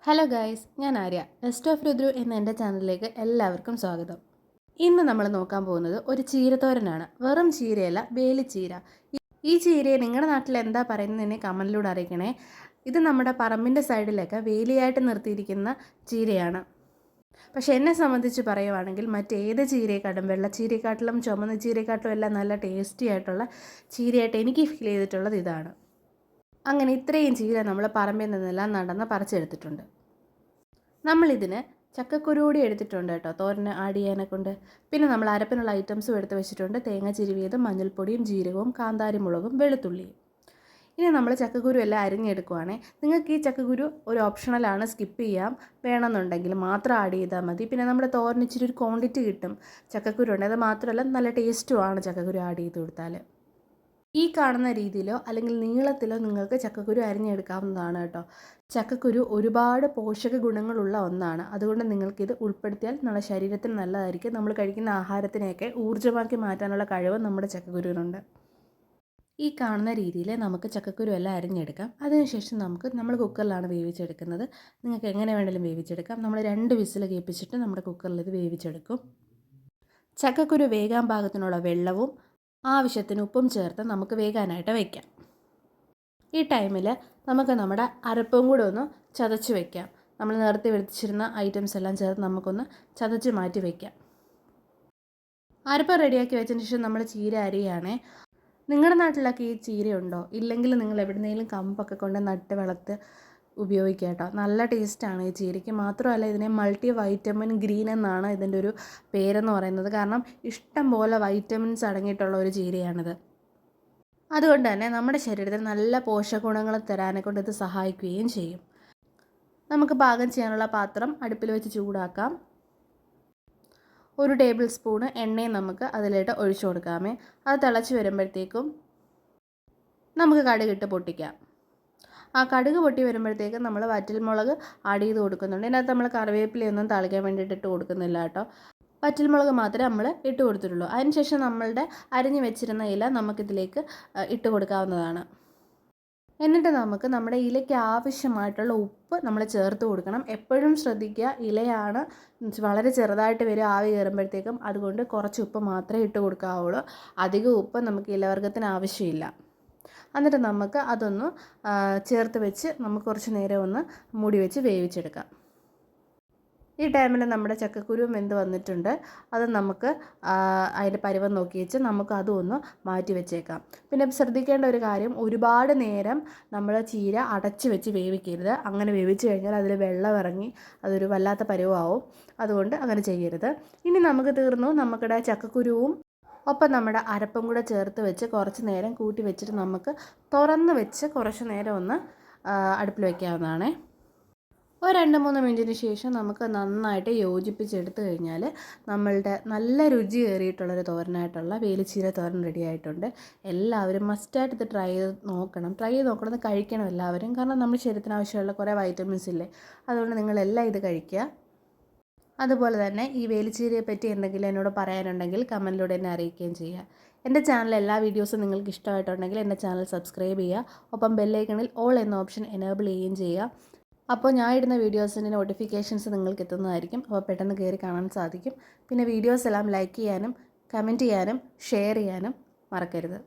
Hello guys, ഞാൻ Arya. Nest of രുദ്രു എന്ന എൻ്റെ ചാനലിലേക്ക് എല്ലാവർക്കും സ്വാഗതം. ഇന്ന് നമ്മൾ നോക്കാൻ പോകുന്നത് ഒരു ചീരത്തോരനാണ്. വെറും ചീരയല്ല, വേലിച്ചീര. ഈ ചീരയെ നിങ്ങളുടെ നാട്ടിൽ എന്താ പറയുന്നതെന്നെ കമൻറ്റിലൂടെ അറിയിക്കണേ. ഇത് നമ്മുടെ പറമ്പിൻ്റെ സൈഡിലൊക്കെ വേലിയായിട്ട് നിർത്തിയിരിക്കുന്ന ചീരയാണ്. പക്ഷെ എന്നെ സംബന്ധിച്ച് പറയുവാണെങ്കിൽ മറ്റേത് ചീരയെക്കാട്ടും, വെള്ളച്ചീരയെക്കാട്ടിലും ചുമന്ന ചീരയെക്കാട്ടിലും എല്ലാം നല്ല ടേസ്റ്റി ആയിട്ടുള്ള ചീരയായിട്ട് എനിക്ക് ഫീൽ ചെയ്തിട്ടുള്ളത് ഇതാണ്. അങ്ങനെ ഇത്രയും ചീര നമ്മൾ പറമ്പിൽ നിന്നെല്ലാം നടന്ന് പറിച്ചെടുത്തിട്ടുണ്ട്. നമ്മളിതിന് ചക്കക്കുരു കൂടി എടുത്തിട്ടുണ്ട് കേട്ടോ, തോരന് ആഡ് ചെയ്യാനെ കൊണ്ട്. പിന്നെ നമ്മൾ അരപ്പിനുള്ള ഐറ്റംസും എടുത്ത് വെച്ചിട്ടുണ്ട്. തേങ്ങ ചിരുവിയതും, മഞ്ഞൾപ്പൊടിയും, ജീരകവും, കാന്താരി മുളകും, വെളുത്തുള്ളിയും. ഇനി നമ്മൾ ചക്കക്കുരു എല്ലാം അരിഞ്ഞെടുക്കുവാണേ. നിങ്ങൾക്ക് ഈ ചക്കക്കുരു ഒരു ഓപ്ഷണലാണ്, സ്കിപ്പ് ചെയ്യാം. വേണമെന്നുണ്ടെങ്കിൽ മാത്രം ആഡ് ചെയ്താൽ മതി. പിന്നെ നമ്മുടെ തോരന് ഇച്ചിരി ഒരു ക്വാണ്ടിറ്റി കിട്ടും ചക്കക്കുരു ഉണ്ട്. അത് മാത്രമല്ല നല്ല ടേസ്റ്റുമാണ് ചക്കക്കുരു ആഡ് ചെയ്ത് കൊടുത്താൽ. ഈ കാണുന്ന രീതിയിലോ അല്ലെങ്കിൽ നീളത്തിലോ നിങ്ങൾക്ക് ചക്കക്കുരു അരിഞ്ഞെടുക്കാവുന്നതാണ് കേട്ടോ. ചക്കക്കുരു ഒരുപാട് പോഷക ഗുണങ്ങളുള്ള ഒന്നാണ്. അതുകൊണ്ട് നിങ്ങൾക്കിത് ഉൾപ്പെടുത്തിയാൽ നമ്മുടെ ശരീരത്തിന് നല്ലതായിരിക്കും. നമ്മൾ കഴിക്കുന്ന ആഹാരത്തിനെയൊക്കെ ഊർജ്ജമാക്കി മാറ്റാനുള്ള കഴിവ് നമ്മുടെ ചക്കക്കുരുവിനുണ്ട്. ഈ കാണുന്ന രീതിയിൽ നമുക്ക് ചക്കക്കുരു എല്ലാം അരിഞ്ഞെടുക്കാം. അതിനുശേഷം നമ്മൾ കുക്കറിലാണ് വേവിച്ചെടുക്കുന്നത്. നിങ്ങൾക്ക് എങ്ങനെ വേണമെങ്കിലും വേവിച്ചെടുക്കാം. നമ്മൾ 2 വിസിൽ കേൾപ്പിച്ചിട്ട് നമ്മുടെ കുക്കറിൽ ഇത് വേവിച്ചെടുക്കും. ചക്കക്കുരു വേകാൻ പാകത്തിനുള്ള വെള്ളവും ആവശ്യത്തിന് ഉപ്പും ചേർത്ത് നമുക്ക് വേകാനായിട്ട് വയ്ക്കാം. ഈ ടൈമിൽ നമുക്ക് നമ്മുടെ അരപ്പും കൂടെ ഒന്ന് ചതച്ച് വയ്ക്കാം. നമ്മൾ നേരത്തെ വെച്ചിരുന്ന ഐറ്റംസ് എല്ലാം ചേർത്ത് നമുക്കൊന്ന് ചതച്ച് മാറ്റി വയ്ക്കാം. അരപ്പ് റെഡിയാക്കി വെച്ചതിന് ശേഷം നമ്മൾ ചീര അരിയുകയാണേ. നിങ്ങളുടെ നാട്ടിലൊക്കെ ഈ ചീരയുണ്ടോ? ഇല്ലെങ്കിൽ നിങ്ങൾ എവിടുന്നെങ്കിലും കമ്പൊക്കെ കൊണ്ട് നട്ട് വളർത്ത് ഉപയോഗിക്കുക കേട്ടോ. നല്ല ടേസ്റ്റാണ് ഈ ചീരയ്ക്ക്. മാത്രമല്ല ഇതിനെ മൾട്ടി വൈറ്റമിൻ ഗ്രീൻ എന്നാണ് ഇതിൻ്റെ ഒരു പേരെന്ന് പറയുന്നത്. കാരണം ഇഷ്ടം പോലെ വൈറ്റമിൻസ് അടങ്ങിയിട്ടുള്ള ഒരു ചീരയാണിത്. അതുകൊണ്ട് തന്നെ നമ്മുടെ ശരീരത്തിന് നല്ല പോഷകഗുണങ്ങൾ തരാനെ കൊണ്ട് ഇത് സഹായിക്കുകയും ചെയ്യും. നമുക്ക് പാകം ചെയ്യാനുള്ള പാത്രം അടുപ്പിൽ വെച്ച് ചൂടാക്കാം. 1 ടേബിൾ സ്പൂണ് എണ്ണയും നമുക്ക് അതിലേക്ക് ഒഴിച്ചു കൊടുക്കാമേ. അത് തിളച്ച് വരുമ്പോഴത്തേക്കും നമുക്ക് കടുകിട്ട് പൊട്ടിക്കാം. ആ കടുക് പൊട്ടി വരുമ്പോഴത്തേക്കും നമ്മൾ വറ്റൽമുളക് ആഡ് ചെയ്ത് കൊടുക്കുന്നുണ്ട്. ഇതിനകത്ത് നമ്മൾ കറിവേപ്പിലയൊന്നും താളിക്കാൻ വേണ്ടിയിട്ട് ഇട്ട് കൊടുക്കുന്നില്ല കേട്ടോ. വറ്റൽമുളക് മാത്രമേ നമ്മൾ ഇട്ട് കൊടുത്തിട്ടുള്ളൂ. അതിനുശേഷം നമ്മളുടെ അരിഞ്ഞു വെച്ചിരുന്ന ഇല നമുക്കിതിലേക്ക് ഇട്ട് കൊടുക്കാവുന്നതാണ്. എന്നിട്ട് നമുക്ക് നമ്മുടെ ഇലയ്ക്ക് ആവശ്യമായിട്ടുള്ള ഉപ്പ് നമ്മൾ ചേർത്ത് കൊടുക്കണം. എപ്പോഴും ശ്രദ്ധിക്കുക, ഇലയാണ് വളരെ ചെറുതായിട്ട് വരും ആവി കയറുമ്പോഴത്തേക്കും. അതുകൊണ്ട് കുറച്ച് ഉപ്പ് മാത്രമേ ഇട്ട് കൊടുക്കാവുള്ളൂ. അധികം ഉപ്പ് നമുക്ക് ഇലവർഗ്ഗത്തിന് ആവശ്യമില്ല. എന്നിട്ട് നമുക്ക് അതൊന്ന് ചേർത്ത് വെച്ച് നമുക്ക് കുറച്ച് നേരം ഒന്ന് മൂടി വെച്ച് വേവിച്ചെടുക്കാം. ഈ ടൈമിൽ നമ്മുടെ ചക്കക്കുരുവും വെന്ത് വന്നിട്ടുണ്ട്. അത് നമുക്ക് അതിൻ്റെ പരുവം നോക്കി വെച്ച് നമുക്ക് അതും ഒന്ന് മാറ്റി വെച്ചേക്കാം. പിന്നെ ശ്രദ്ധിക്കേണ്ട ഒരു കാര്യം, ഒരുപാട് നേരം നമ്മൾ ചീര അടച്ച് വെച്ച് വേവിക്കരുത്. അങ്ങനെ വേവിച്ച് കഴിഞ്ഞാൽ അതിൽ വെള്ളം ഇറങ്ങി അതൊരു വല്ലാത്ത പരുവമാവും. അതുകൊണ്ട് അങ്ങനെ ചെയ്യരുത്. ഇനി നമുക്ക് തീർന്നു. നമുക്കിടെ ചക്കക്കുരുവും ഒപ്പം നമ്മുടെ അരപ്പും കൂടെ ചേർത്ത് വെച്ച് കുറച്ച് നേരം കൂട്ടി വെച്ചിട്ട് നമുക്ക് തുറന്ന് വെച്ച് കുറച്ച് നേരം ഒന്ന് അടുപ്പിൽ വയ്ക്കാവുന്നതാണ്. ഒരു 2-3 മിനിറ്റിന് ശേഷം നമുക്ക് നന്നായിട്ട് യോജിപ്പിച്ചെടുത്ത് കഴിഞ്ഞാൽ നമ്മളുടെ നല്ല രുചി കയറിയിട്ടുള്ളൊരു തോരനായിട്ടുള്ള വേലിച്ചീര തോരൻ റെഡി ആയിട്ടുണ്ട്. എല്ലാവരും മസ്റ്റായിട്ട് ഇത് ട്രൈ ചെയ്ത് നോക്കണം. ഇത് കഴിക്കണം എല്ലാവരും. കാരണം നമ്മുടെ ശരീരത്തിന് ആവശ്യമുള്ള കുറേ വൈറ്റമിൻസ് ഇല്ലേ, അതുകൊണ്ട് നിങ്ങളെല്ലാം ഇത് കഴിക്കുക. അതുപോലെ തന്നെ ഈ വേലിച്ചീരയെ പറ്റി എന്തെങ്കിലും എന്നോട് പറയാനുണ്ടെങ്കിൽ കമൻറ്റിലൂടെ എന്നെ അറിയിക്കുകയും ചെയ്യുക. എൻ്റെ ചാനൽ എല്ലാ വീഡിയോസും നിങ്ങൾക്ക് ഇഷ്ടമായിട്ടുണ്ടെങ്കിൽ എൻ്റെ ചാനൽ സബ്സ്ക്രൈബ് ചെയ്യുക. ഒപ്പം ബെല്ലൈക്കണിൽ ഓൾ എന്ന ഓപ്ഷൻ എനേബിൾ ചെയ്യുകയും ചെയ്യുക. അപ്പോൾ ഞാൻ ഇടുന്ന വീഡിയോസിൻ്റെ നോട്ടിഫിക്കേഷൻസ് നിങ്ങൾക്ക് എത്തുന്നതായിരിക്കും. അപ്പോൾ പെട്ടെന്ന് കയറി കാണാൻ സാധിക്കും. പിന്നെ വീഡിയോസ് എല്ലാം ലൈക്ക് ചെയ്യാനും കമൻറ്റ് ചെയ്യാനും ഷെയർ ചെയ്യാനും മറക്കരുത്.